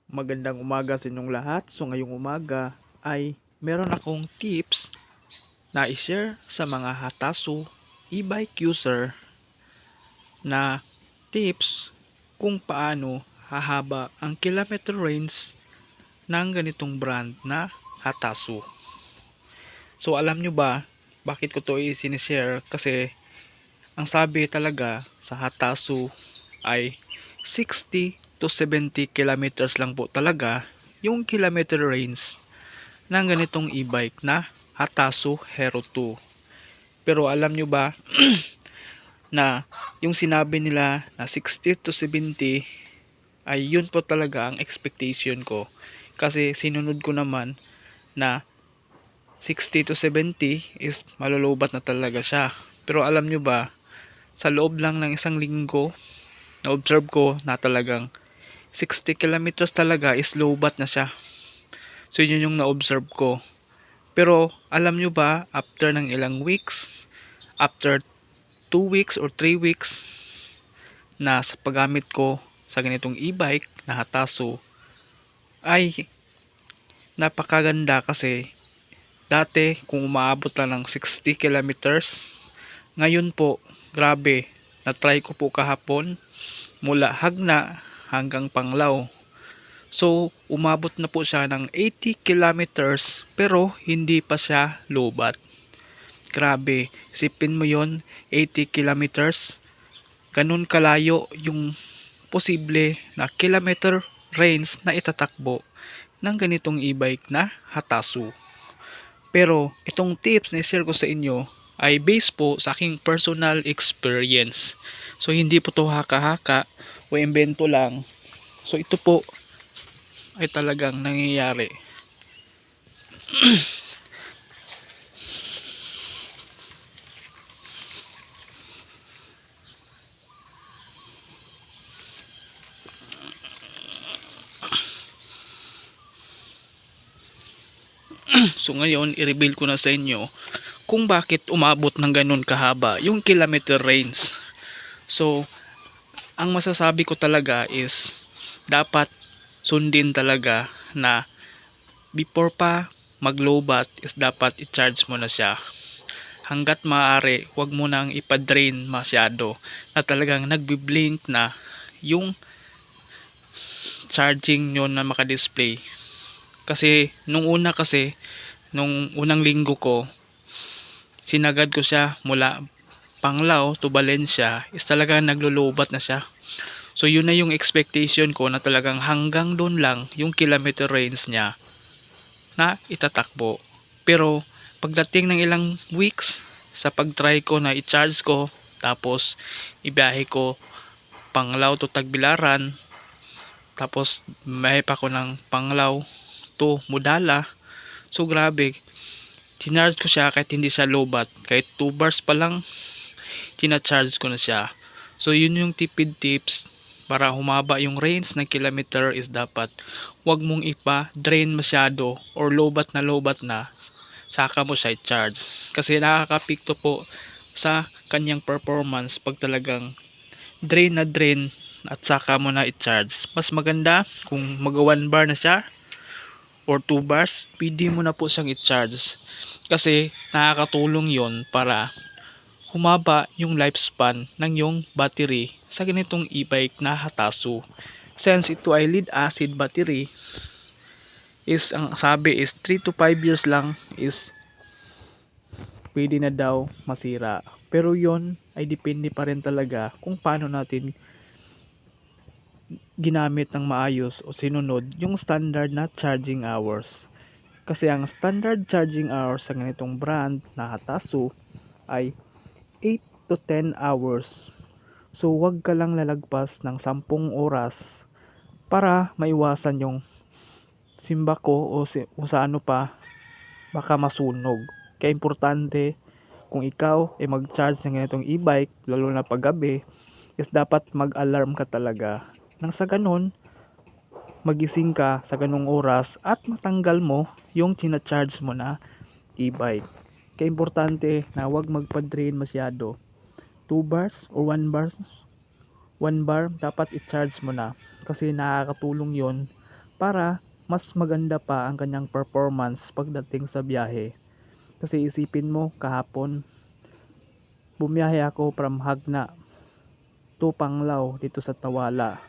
Magandang umaga sa inyong lahat. So ngayong umaga ay meron akong tips na i-share sa mga Hatasu e-bike user na tips kung paano hahaba ang kilometer range ng ganitong brand na Hatasu. So alam nyo ba bakit ko to i-sinishare? Kasi ang sabi talaga sa Hatasu ay 60 to 70 kilometers lang po talaga yung kilometer range ng ganitong e-bike na Hatasu Hero 2. Pero alam nyo ba na yung sinabi nila na 60 to 70 ay yun po talaga ang expectation ko. Kasi sinunod ko naman na 60 to 70 is malulubat na talaga siya. Pero alam nyo ba, sa loob lang ng isang linggo, na-observe ko na talagang 60 kilometers talaga is lowbat na siya. So yun yung na-observe ko. Pero alam nyo ba, after ng ilang weeks, after 2 weeks or 3 weeks na sa paggamit ko sa ganitong e-bike na Hatasu, ay napakaganda kasi dati kung umaabot lang ng 60 kilometers, ngayon po, grabe, na-try ko po kahapon mula Hagna hanggang Panglao. So, umabot na po siya ng 80 kilometers pero hindi pa siya lobat. Grabe, isipin mo yon, 80 kilometers. Ganun kalayo yung posible na kilometer range na itatakbo ng ganitong e-bike na Hatasu. Pero itong tips na share ko sa inyo ay based po sa aking personal experience. So hindi po to haka-haka o invento lang. So ito po ay talagang nangyayari. So ngayon, i-reveal ko na sa inyo kung bakit umabot ng ganun kahaba yung kilometer range. So, ang masasabi ko talaga is dapat sundin talaga na before pa mag-lowbat is dapat i-charge mo na siya. Hanggat maaari, huwag mo nang ipa-drain masyado na talagang nagbi-blink na yung charging nyo na maka-display. Kasi nung unang linggo ko, sinagad ko siya mula Panglao to Valencia, is talagang naglulubat na siya. So yun na yung expectation ko na talagang hanggang doon lang yung kilometer range niya na itatakbo. Pero pagdating ng ilang weeks sa pag-try ko na i-charge ko, tapos ibiyahe ko Panglao to Tagbilaran, tapos biyahe pa ko ng Panglao to Mudala. So grabe, chinarge ko siya kahit hindi siya lobat, kahit 2 bars pa lang chinacharge ko na siya. So yun yung tipid tips para humaba yung range ng kilometer is dapat wag mong ipa-drain masyado or lobat na saka mo siya i-charge. Kasi nakakapikto po sa kanyang performance pag talagang drain na drain at saka mo na i-charge. Mas maganda kung mag 1 bar na siya or 2 bars, pwede mo na po siyang i-charge. Kasi nakakatulong yon para humaba yung lifespan ng yung battery sa ganitong e-bike na Hatasu. Since ito ay lead acid battery, is ang sabi is 3 to 5 years lang is pwede na daw masira. Pero yon ay depende pa rin talaga kung paano natin ginamit ng maayos o sinunod yung standard na charging hours. Kasi ang standard charging hours sa ganitong brand na Hatasu ay 8 to 10 hours. So wag ka lang lalagpas ng 10 oras para maiwasan yung simbako o sa ano pa, baka masunog. Kaya importante kung ikaw ay mag-charge ng ganitong e-bike, lalo na pag gabi, is dapat mag-alarm ka talaga. Nang sa ganun, magising ka sa ganung oras at matanggal mo yung charge mo na e-bike. Kaya importante na wag magpa-drain masyado. 2 bars or 1 bars, 1 bar dapat i-charge mo na kasi nakakatulong yon para mas maganda pa ang kanyang performance pagdating sa biyahe. Kasi isipin mo, kahapon bumiyahe ako from Hagna to Panglao dito sa Tawala.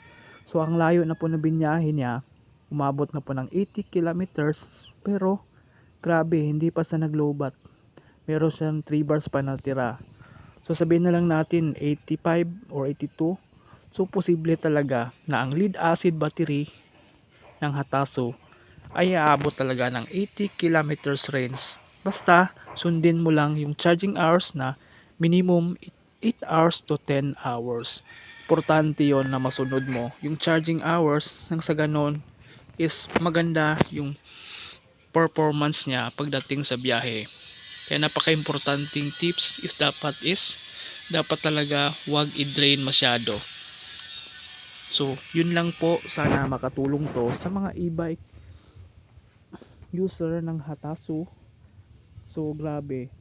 So ang layo na po na binyahe niya, umabot na po ng 80 kilometers, pero grabe, hindi pa siya naglobat. Meron siyang 3 bars pa natira. So sabihin na lang natin 85 or 82. So posible talaga na ang lead acid battery ng Hatasu ay aabot talaga ng 80 kilometers range. Basta sundin mo lang yung charging hours na minimum 8 hours to 10 hours. Importante yon na masunod mo yung charging hours nang sa ganon is maganda yung performance niya pagdating sa biyahe. Kaya napaka-importanting tips dapat talaga wag i-drain masyado. So, yun lang po, sana makatulong to sa mga e-bike user ng Hatasu. So, grabe,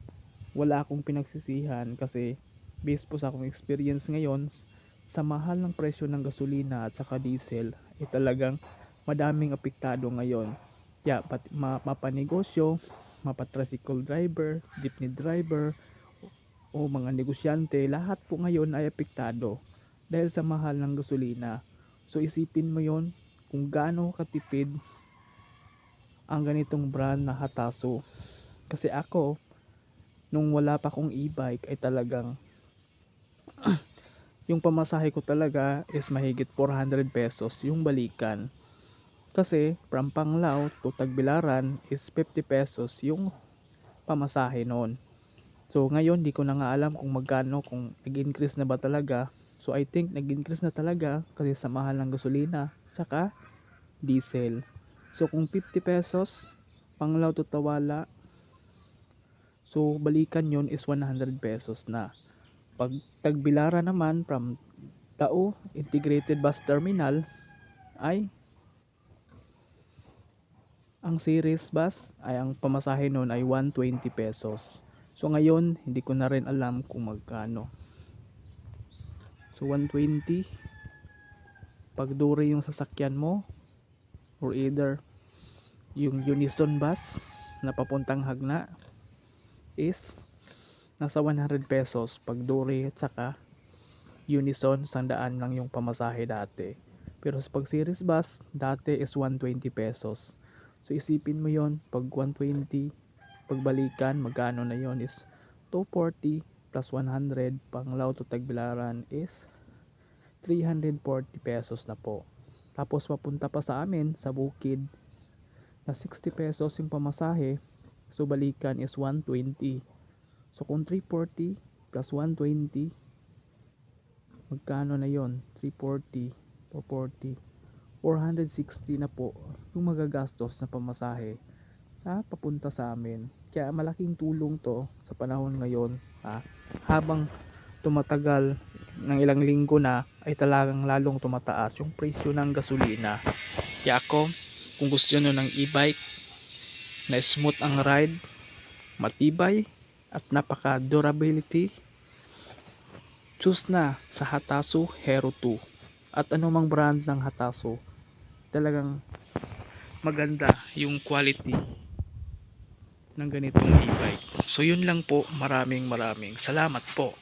wala akong pinagsisihan kasi based po sa akong experience ngayon sa mahal ng presyo ng gasolina at saka diesel ay talagang madaming apektado ngayon. Kaya mapanegosyo, mapatricycle driver, jeepney driver o mga negosyante, lahat po ngayon ay apektado dahil sa mahal ng gasolina. So isipin mo yon kung gaano katipid ang ganitong brand na Hatasu. Kasi ako, nung wala pa akong e-bike ay talagang yung pamasahe ko talaga is mahigit 400 pesos yung balikan. Kasi from Panglao to Tagbilaran is 50 pesos yung pamasahe noon. So ngayon di ko na nga alam kung magkano, kung nag-increase na ba talaga. So I think nag-increase na talaga kasi sa mahal ng gasolina saka diesel. So kung 50 pesos Panglao to Tawala, so balikan yon is 100 pesos na. Pag Tagbilaran naman from Tao Integrated Bus Terminal ay ang series bus ay ang pamasahe noon ay 120 pesos. So ngayon hindi ko na rin alam kung magkano. So 120 pag duri yung sasakyan mo or either yung Unison bus na papuntang Hagna is nasa 100 pesos pag duri at saka Unison 100 lang yung pamasahe dati. Pero sa pag series bus dati is 120 pesos. So isipin mo yon, pag 120 pagbalikan magkano na yon is 240 plus 100 Panglao to Tagbilaran is 340 pesos na po. Tapos papunta pa sa amin sa Bukid na 60 pesos yung pamasahe. So balikan is 120. So kung 340 plus 120 magkano na yon? 340, 440, 460 na po yung magagastos na pamasahe papunta sa amin. Kaya malaking tulong to sa panahon ngayon, habang tumatagal ng ilang linggo na ay talagang lalong tumataas yung presyo ng gasolina. Kaya ako, kung gusto nyo ng e-bike na smooth ang ride, matibay at napaka durability, choose na sa Hatasu Hero 2. At anumang brand ng Hatasu, talagang maganda yung quality ng ganitong e-bike. So yun lang po, maraming salamat po.